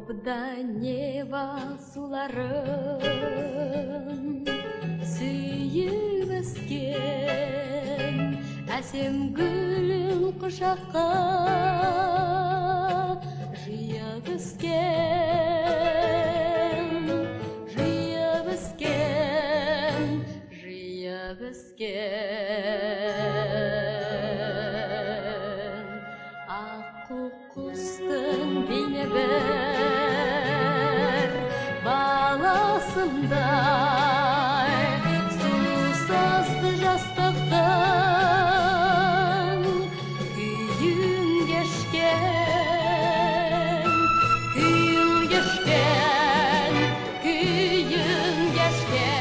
Топда нева суларын сүйіп өскен, әсем гүлін құшаққа жиып өскен, жиып өскен, жиып өскен. Аққу құстың бейне бір баласындай, сұлу сазды жастықтың күйін кешкен, күйін кешкен, күйін кешкен.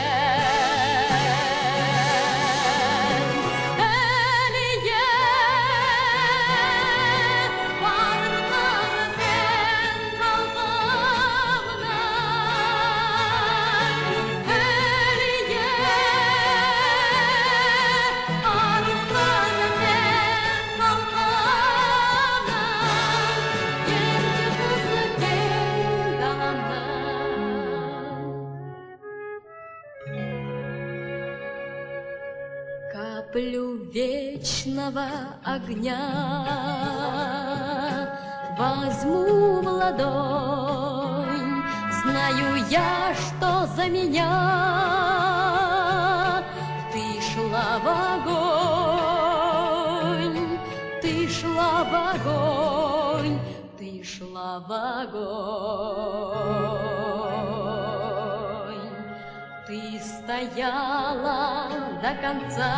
Каплю вечного огня возьму в ладонь, знаю я, что за меня ты шла в огонь, ты шла в огонь, ты шла в огонь. Ты стояла до конца.